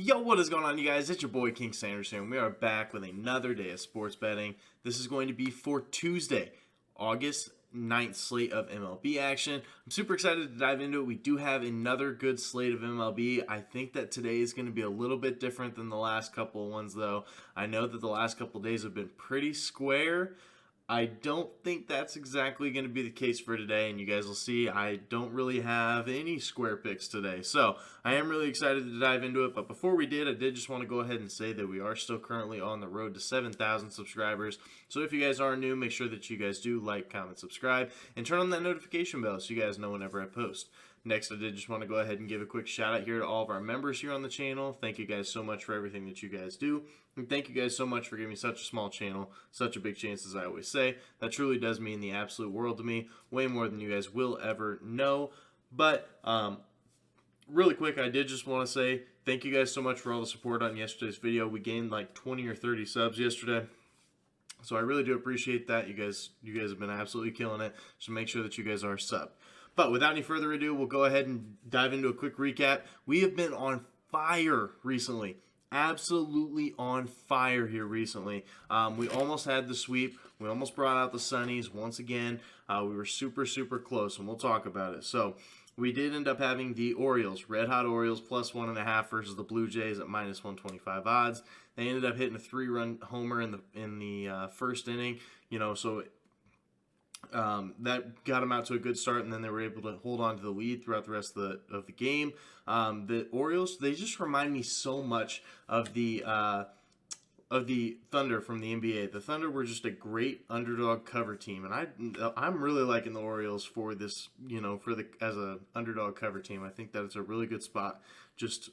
Yo, what is going on, you guys? It's your boy King Sanders here, and we are back with another day of sports betting. This is going to be for Tuesday, August 9th slate of MLB action. I'm super excited to dive into it. We do have another good slate of MLB. I think that today is going to be a little bit different than the last couple of ones, though. I know that the last couple of days have been pretty square. I don't think that's exactly going to be the case for today, and you guys will see I don't really have any square picks today. So I am really excited to dive into it, but before we did, I did just want to go ahead and say that we are still currently on the road to 7,000 subscribers. So if you guys are new, make sure that you guys do like, comment, subscribe, and turn on that notification bell so you guys know whenever I post. Next, I did just want to go ahead and give a quick shout out here to all of our members here on the channel. Thank you guys so much for everything that you guys do. And thank you guys so much for giving me such a small channel, such a big chance, as I always say. That truly does mean the absolute world to me, way more than you guys will ever know. But really quick, I did just want to say thank you guys so much for all the support on yesterday's video. We gained like 20 or 30 subs yesterday. So I really do appreciate that. You guys have been absolutely killing it. So make sure that you guys are subbed. But without any further ado, we'll go ahead and dive into a quick recap. We have been on fire recently. Absolutely on fire here recently. We almost had the sweep. We almost brought out the Sunnies once again. We were super, super close, and we'll talk about it. So we did end up having the Orioles, red hot Orioles, plus 1.5 versus the Blue Jays at minus 125 odds. They ended up hitting a 3-run homer in the first inning. So that got them out to a good start, and then they were able to hold on to the lead throughout the rest of the game. The Orioles, they just remind me so much of the Thunder from the NBA. The Thunder were just a great underdog cover team, and I'm really liking the Orioles for this, as a underdog cover team. I think that it's a really good spot, just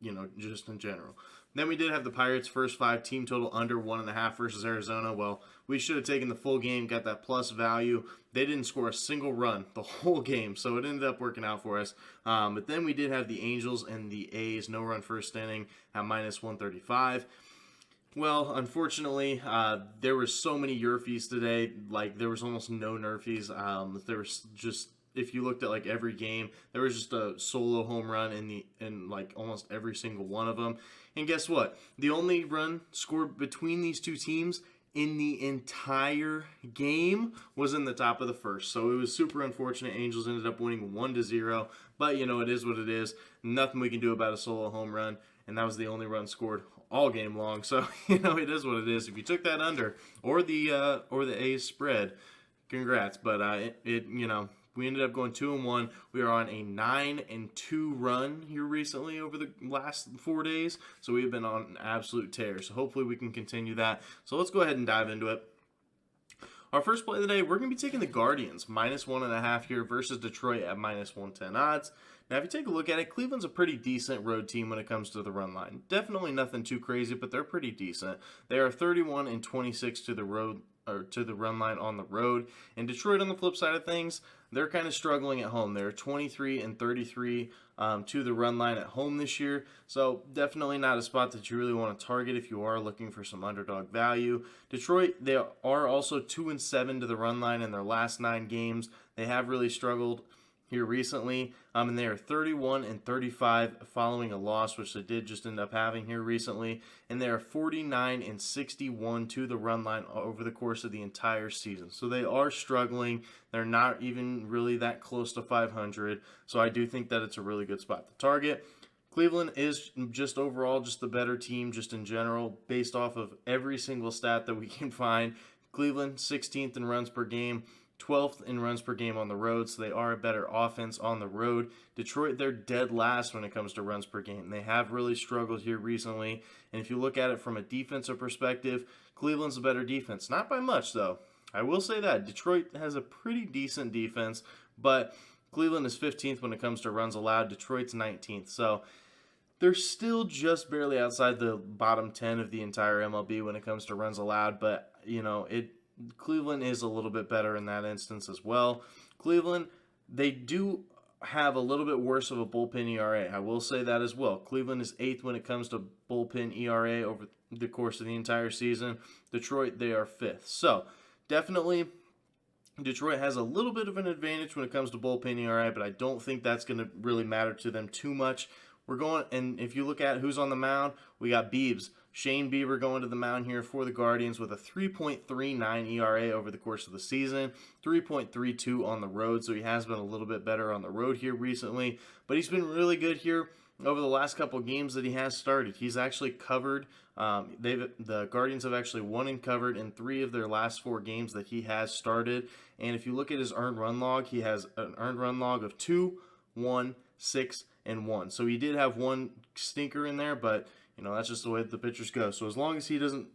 in general. Then we did have the Pirates' first 5 team total under 1.5 versus Arizona. Well, we should have taken the full game, got that plus value. They didn't score a single run the whole game, so it ended up working out for us. But then we did have the Angels and the A's no-run first inning at minus 135. Well, unfortunately, there were so many Yerfies today. Like, there was almost no Nerfies. There was just, if you looked at like every game, there was just a solo home run in like almost every single one of them. And guess what? The only run scored between these two teams in the entire game was in the top of the first. So it was super unfortunate. Angels ended up winning 1-0. But, it is what it is. Nothing we can do about a solo home run. And that was the only run scored all game long. So, it is what it is. If you took that under or the A's spread, congrats. But we ended up going 2-1. We are on a 9-2 run here recently over the last 4 days. So we've been on an absolute tear. So hopefully we can continue that. So let's go ahead and dive into it. Our first play of the day, we're going to be taking the Guardians, minus 1.5 here versus Detroit at minus 110 odds. Now, if you take a look at it, Cleveland's a pretty decent road team when it comes to the run line. Definitely nothing too crazy, but they're pretty decent. They are 31-26 to the road, or to the run line on the road. And Detroit, on the flip side of things, they're kind of struggling at home. They're 23-33 to the run line at home this year. So definitely not a spot that you really want to target if you are looking for some underdog value. Detroit, they are also 2-7 to the run line in their last 9 games. They have really struggled here recently, and they are 31-35 following a loss, which they did just end up having here recently, and they are 49-61 to the run line over the course of the entire season. So they are struggling. They're not even really that close to 500, so I do think that it's a really good spot to target. Cleveland is just overall just the better team just in general based off of every single stat that we can find. Cleveland 16th in runs per game, 12th in runs per game on the road, so they are a better offense on the road. Detroit, they're dead last when it comes to runs per game. They have really struggled here recently, and if you look at it from a defensive perspective, Cleveland's a better defense. Not by much, though. I will say that. Detroit has a pretty decent defense, but Cleveland is 15th when it comes to runs allowed. Detroit's 19th, so they're still just barely outside the bottom 10 of the entire MLB when it comes to runs allowed, but, Cleveland is a little bit better in that instance as well. Cleveland, they do have a little bit worse of a bullpen ERA. I will say that as well. Cleveland is 8th when it comes to bullpen ERA over the course of the entire season. Detroit, they are 5th. So, definitely, Detroit has a little bit of an advantage when it comes to bullpen ERA, but I don't think that's going to really matter to them too much we're going, and if you look at who's on the mound, we got Biebs. Shane Bieber going to the mound here for the Guardians with a 3.39 ERA over the course of the season, 3.32 on the road, so he has been a little bit better on the road here recently, but he's been really good here over the last couple of games that he has started. He's actually covered, the Guardians have actually won and covered in 3 of their last 4 games that he has started, and if you look at his earned run log, he has an earned run log of 2, 1, 6, and 1. So he did have one stinker in there, but that's just the way the pitchers go. So as long as he doesn't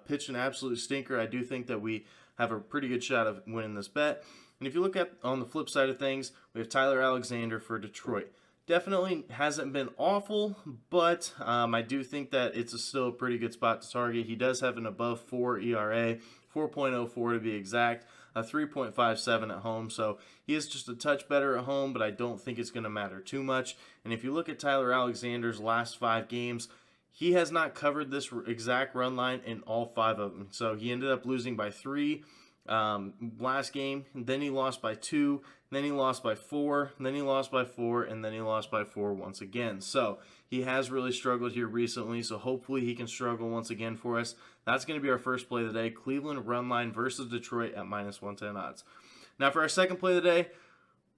pitch an absolute stinker, I do think that we have a pretty good shot of winning this bet. And if you look at on the flip side of things, we have Tyler Alexander for Detroit. Definitely hasn't been awful, but I do think that it's still a pretty good spot to target. He does have an above 4 ERA, 4.04 to be exact, a 3.57 at home, so he is just a touch better at home, but I don't think it's going to matter too much. And if you look at Tyler Alexander's last 5 games, he has not covered this exact run line in all 5 of them. So he ended up losing by 3 last game, then he lost by 2, then he lost by 4, then he lost by 4, and then he lost by 4 once again. So he has really struggled here recently, so hopefully he can struggle once again for us. That's going to be our first play of the day, Cleveland run line versus Detroit at minus 110 odds. Now for our second play of the day,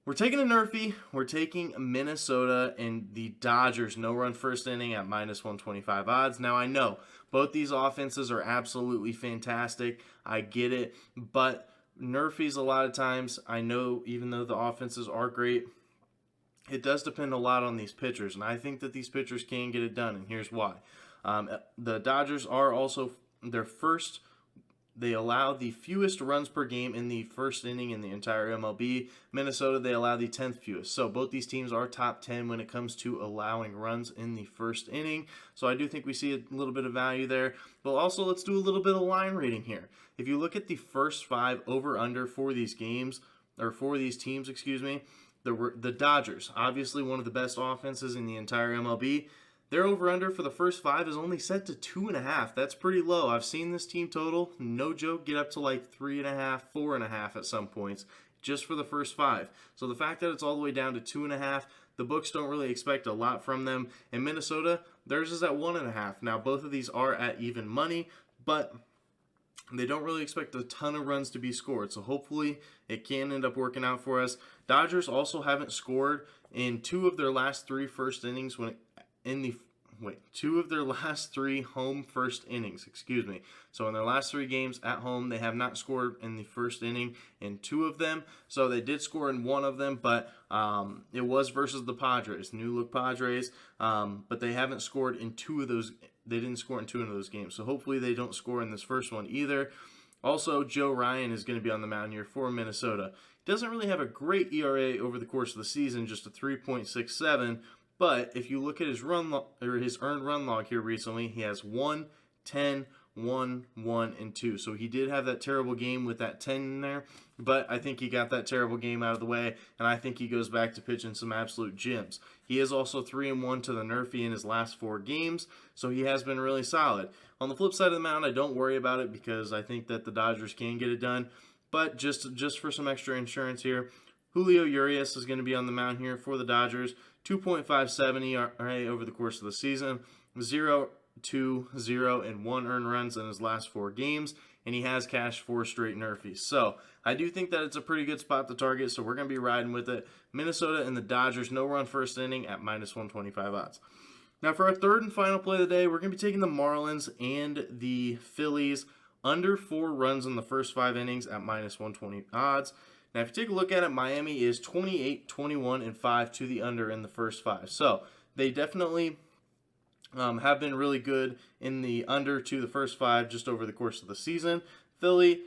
we're taking a NRFI. We're taking Minnesota and the Dodgers no-run first inning at minus 125 odds. Now I know both these offenses are absolutely fantastic. I get it, but NRFIs a lot of times, I know even though the offenses are great, it does depend a lot on these pitchers, and I think that these pitchers can get it done, and here's why. The Dodgers are also they allow the fewest runs per game in the first inning in the entire MLB. Minnesota, they allow the 10th fewest. So both these teams are top 10 when it comes to allowing runs in the first inning. So I do think we see a little bit of value there. But also, let's do a little bit of line reading here. If you look at the first 5 over-under for these games, or for these teams, the Dodgers, obviously one of the best offenses in the entire MLB, their over-under for the first 5 is only set to 2.5. That's pretty low. I've seen this team total, no joke, get up to like 3.5, 4.5 at some points, just for the first 5. So the fact that it's all the way down to 2.5, the books don't really expect a lot from them. In Minnesota, theirs is at 1.5. Now, both of these are at even money, but they don't really expect a ton of runs to be scored. So hopefully it can end up working out for us. Dodgers also haven't scored in 2 of their last 3 first innings two of their last 3 home first innings, So in their last 3 games at home, they have not scored in the first inning in 2 of them. So they did score in 1 of them, but it was versus the Padres, new look Padres. But they haven't scored in 2 of those. They didn't score in 2 of those games. So hopefully they don't score in this first one either. Also, Joe Ryan is going to be on the mound here for Minnesota. Doesn't really have a great ERA over the course of the season, just a 3.67. But if you look at his earned run log here recently, he has 1, 10, 1, 1, and 2. So he did have that terrible game with that 10 in there, but I think he got that terrible game out of the way, and I think he goes back to pitching some absolute gems. He is also 3-1 to the NRFI in his last 4 games, so he has been really solid. On the flip side of the mound, I don't worry about it because I think that the Dodgers can get it done, but just for some extra insurance here, Julio Urias is going to be on the mound here for the Dodgers. 2.57 ERA over the course of the season, 0, 2, 0, and 1 earned runs in his last 4 games, and he has cashed 4 straight NRFIs. So I do think that it's a pretty good spot to target, so we're going to be riding with it. Minnesota and the Dodgers, no run first inning at minus 125 odds. Now for our third and final play of the day, we're going to be taking the Marlins and the Phillies under 4 runs in the first 5 innings at minus 120 odds. Now, if you take a look at it, Miami is 28, 21, and 5 to the under in the first 5. So they definitely have been really good in the under to the first 5 just over the course of the season. Philly,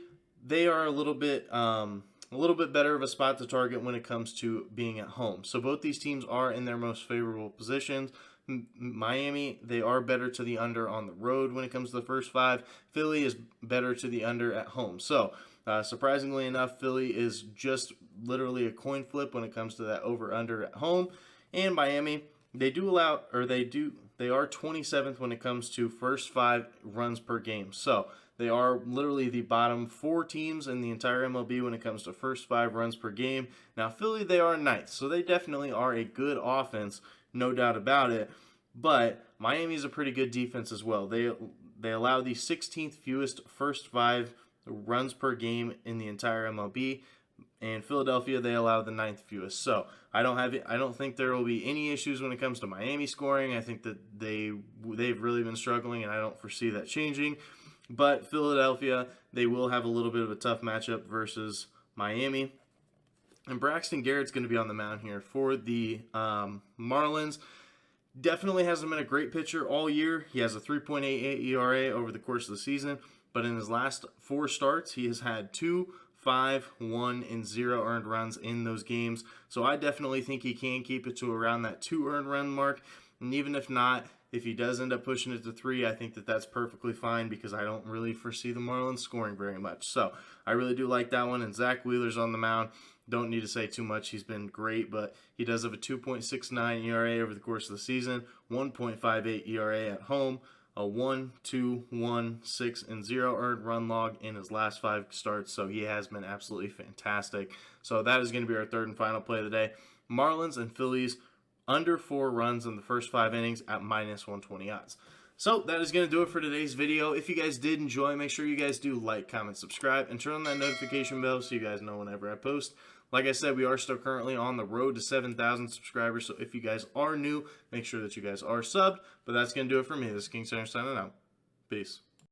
they are a little bit better of a spot to target when it comes to being at home. So both these teams are in their most favorable positions. Miami, they are better to the under on the road when it comes to the first 5. Philly is better to the under at home. So surprisingly enough, Philly is just literally a coin flip when it comes to that over-under at home. And Miami, they are 27th when it comes to first 5 runs per game. So they are literally the bottom 4 teams in the entire MLB when it comes to first 5 runs per game. Now Philly, they are 9th, so they definitely are a good offense no doubt about it. But Miami's a pretty good defense as well. They allow the 16th fewest first 5 runs per game in the entire MLB. And Philadelphia, they allow the 9th fewest. So I don't think there will be any issues when it comes to Miami scoring. I think that they've really been struggling, and I don't foresee that changing. But Philadelphia, they will have a little bit of a tough matchup versus Miami. And Braxton Garrett's going to be on the mound here for the Marlins. Definitely hasn't been a great pitcher all year. He has a 3.88 ERA over the course of the season. But in his last 4 starts, he has had 2, 5, 1, and 0 earned runs in those games. So I definitely think he can keep it to around that 2 earned run mark. And even if not, if he does end up pushing it to 3, I think that that's perfectly fine because I don't really foresee the Marlins scoring very much. So I really do like that one. And Zach Wheeler's on the mound. Don't need to say too much. He's been great, but he does have a 2.69 ERA over the course of the season, 1.58 ERA at home, a 1, 2, 1, 6, and 0 earned run log in his last 5 starts. So he has been absolutely fantastic. So that is going to be our third and final play of the day. Marlins and Phillies under 4 runs in the first 5 innings at minus 120 odds. So that is going to do it for today's video. If you guys did enjoy, make sure you guys do like, comment, subscribe, and turn on that notification bell so you guys know whenever I post. Like I said, we are still currently on the road to 7,000 subscribers, so if you guys are new, make sure that you guys are subbed. But that's going to do it for me. This is King Center signing out. Peace.